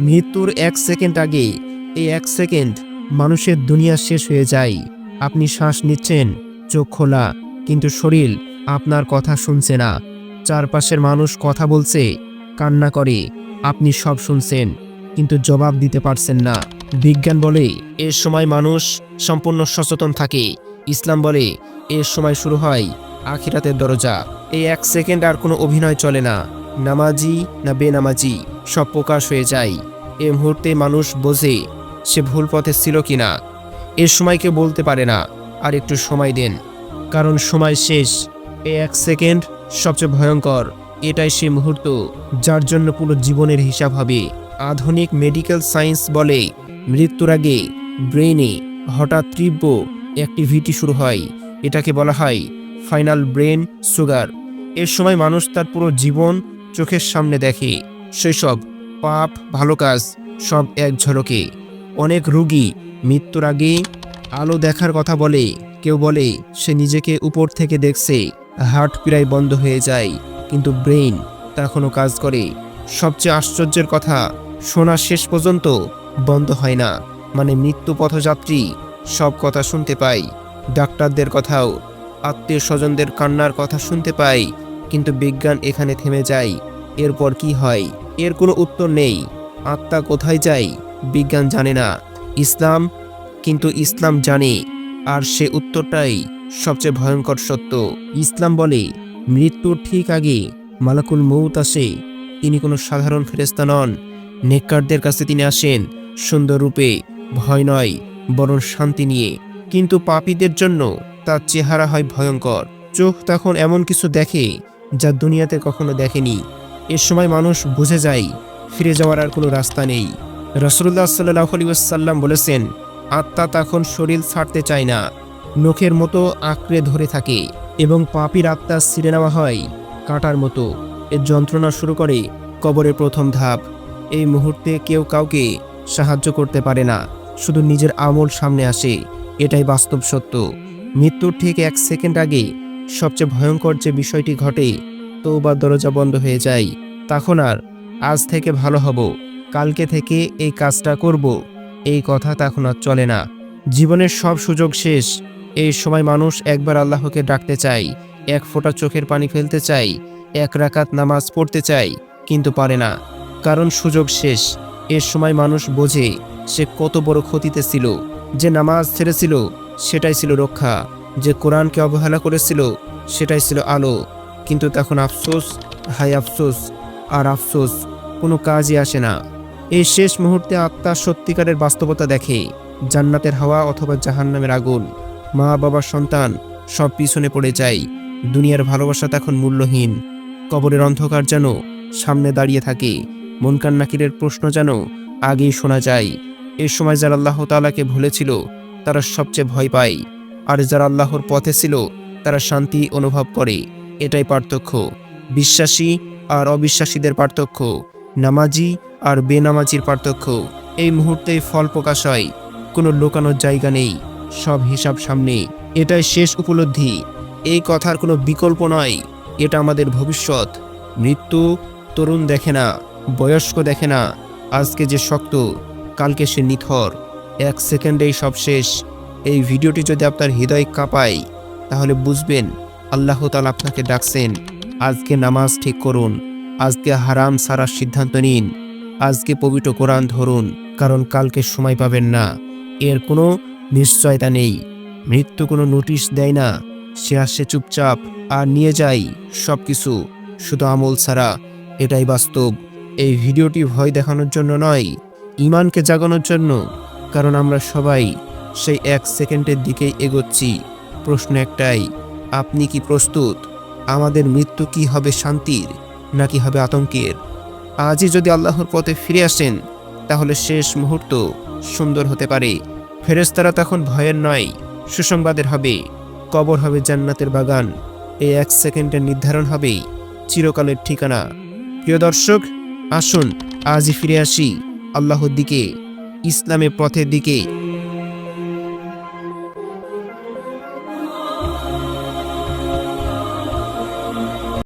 মৃত্যুর 1 সেকেন্ড আগে, এই 1 সেকেন্ড মানুষের দুনিয়া শেষ হয়ে যায়। আপনি শ্বাস নিচ্ছেন, চোখ খোলা, কিন্তু শরীর আপনার কথা শুনছে না। চারপাশের মানুষ কথা বলছে, কান্না করে, আপনি সব শুনছেন, কিন্তু জবাব দিতে পারছেন না। বিজ্ঞান বলে এর সময় মানুষ সম্পূর্ণ সচেতন থাকে। ইসলাম বলে এর সময় শুরু হয় আখিরাতের দরজা। এই 1 সেকেন্ড আর কোনো অভিনয় চলে না। নামাজি না বেনামাজি সব প্রকাশ হয়ে যায়। এ মুহূর্তে মানুষ বোঝে সে ভুল পথে ছিল কিনা। এর সময় কেউ বলতে পারে না আর একটু সময় দেন, কারণ সময় শেষ। এই 1 সেকেন্ড সবচেয়ে ভয়ঙ্কর। এটাই সেই মুহূর্ত যার জন্য পুরো জীবনের হিসাব হবে। আধুনিক মেডিকেল সায়েন্স বলে মৃত্যুর আগে ব্রেইনে হঠাৎ তীব্র অ্যাক্টিভিটি শুরু হয়। এটাকে বলা হয় ফাইনাল ব্রেন সুগার। এর সময় মানুষ তার পুরো জীবন চোখের সামনে দেখে। শৈশব, পাপ, ভালো কাজ সব এক ঝলকে। অনেক রোগী মৃত্যুর আগে আলো দেখার কথা বলে। কেউ বলে সে নিজেকে উপর থেকে দেখছে, হার্ট প্রায় বন্ধ হয়ে যায়, কিন্তু ব্রেইন তখনও কাজ করে। সবচেয়ে আশ্চর্যের কথা, শোনা শেষ পর্যন্ত বন্ধ হয় না। মানে মৃত্যু পথযাত্রী সব কথা শুনতে পাই, ডাক্তারদের কথাও, আত্মীয় স্বজনদের কান্নার কথা শুনতে পাই, কিন্তু বিজ্ঞান এখানে থেমে যায়। এরপর কি হয় এর কোনো উত্তর নেই। আত্মা কোথায় যায় বিজ্ঞান জানে না, ইসলাম জানে। আর সে উত্তরটাই সবচেয়ে ভয়ঙ্কর সত্য। ইসলাম বলে মৃত্যুর ঠিক আগে মালাকুল মউত আসে। তিনি কোনো সাধারণ ফেরেশতা নন। নেককারদের কাছে তিনি আসেন সুন্দর রূপে, ভয় নয় বরং শান্তি নিয়ে। কিন্তু পাপীদের জন্য তার চেহারা হয় ভয়ঙ্কর। চোখ তখন এমন কিছু দেখে যা দুনিয়াতে কখনো দেখেনি। এর সময় মানুষ বুঝে যায় ফিরে যাওয়ার আর কোনো রাস্তা নেই। রাসূলুল্লাহ সাল্লাল্লাহু আলাইহি ওয়াসাল্লাম বলেছেন, আত্মা তখন শরীর ছাড়তে চায় না, নখের মতো আঁকড়ে ধরে থাকে, এবং পাপীর আত্মা ছিঁড়ে নেওয়া হয় কাঁটার মতো। এর যন্ত্রণা শুরু করে কবরের প্রথম ধাপ। এই মুহূর্তে কেউ কাউকে সাহায্য করতে পারে না, শুধু নিজের আমল সামনে আসে। এটাই বাস্তব সত্য। মৃত্যুর ঠিক 1 সেকেন্ড আগে সবচেয়ে ভয়ঙ্কর যে বিষয়টি ঘটে, তওবার দরজা বন্ধ হয়ে যায়। তখন আর আজ থেকে ভালো হব, কালকে থেকে এই কাজটা করব, এই কথা তখন আর চলে না। জীবনের সব সুযোগ শেষ। এই সময় মানুষ একবার আল্লাহকে ডাকতে চায়, এক ফোঁটা চোখের পানি ফেলতে চায়, 1 রাকাত নামাজ পড়তে চায়, কিন্তু পারে না, কারণ সুযোগ শেষ। এর সময় মানুষ বোঝে সে কত বড় ক্ষতিতে ছিল। যে নামাজ ছেড়েছিল সেটাই ছিল রক্ষা, যে কোরআনকে অবহেলা করেছিল সেটাই ছিল আলো। কিন্তু তখন আফসোস, হায় আফসোস, আর আফসোস কোনো কাজই আসে না। এই শেষ মুহূর্তে আত্মা সত্যিকারের বাস্তবতা দেখে, জান্নাতের হাওয়া অথবা জাহান্নামের আগুন। মা বাবা সন্তান সব পিছনে পড়ে যায়। দুনিয়ার ভালোবাসা তখন মূল্যহীন। কবরের অন্ধকার যেন সামনে দাঁড়িয়ে থাকে। মুনকার নাকিরের প্রশ্ন যেন আগেই শোনা যায়। এই সময় যারা আল্লাহ তাআলাকে ভুলেছিল তারা সবচেয়ে ভয় পায়, আর যারা আল্লাহর পথে ছিল তারা শান্তি অনুভব করে। এটাই পার্থক্য। বিশ্বাসী আর অবিশ্বাসীদের পার্থক্য, নামাজি আর বেনামাজির পার্থক্য। এই মুহূর্তেই ফল প্রকাশ হয়, কোনো লুকানোর জায়গা নেই, সব হিসাব সামনে। এটাই শেষ উপলব্ধি। এই কথার কোনো বিকল্প নয়। এটা আমাদের ভবিষ্যৎ। মৃত্যু তরুণ দেখে না, বয়স্ক দেখে না। আজকে যে শক্ত, কালকে সে নিথর। 1 সেকেন্ডেই সব শেষ। এই ভিডিওটি যদি আপনার হৃদয় কাঁপায়, তাহলে বুঝবেন আল্লাহ তাআলা আপনাকে ডাকছেন। আজকে নামাজ ঠিক করুন, আজকে হারাম ছাড়ার সিদ্ধান্ত নিন, আজকে পবিত্র কোরআন ধরুন, কারণ কালকে সময় পাবেন না। এর কোনো নিশ্চয়তা নেই। মৃত্যু কোনো নোটিশ দেয় না, সে আসে চুপচাপ আর নিয়ে যায় সব কিছু, শুধু আমল ছাড়া। এটাই বাস্তব। এই ভিডিওটি ভয় দেখানোর জন্য নয়, ঈমানকে জাগানোর জন্য। কারণ আমরা সবাই সেই 1 সেকেন্ডের দিকেই এগোচ্ছি। প্রশ্ন একটাই, আপনি কি প্রস্তুত? আমাদের মৃত্যু কি হবে শান্তির নাকি হবে আতঙ্কের? আজই যদি আল্লাহর পথে ফিরে আসেন, তাহলে শেষ মুহূর্ত সুন্দর হতে পারে। ফেরেশতারা তখন ভয়ের নয়, সুসংবাদের হবে। কবর হবে জান্নাতের বাগান। এই 1 সেকেন্ডের নির্ধারণ হবে চিরকালের ঠিকানা। প্রিয় দর্শক, আসুন আজই ফিরে আসি আল্লাহর দিকে, ইসলামের পথের দিকে।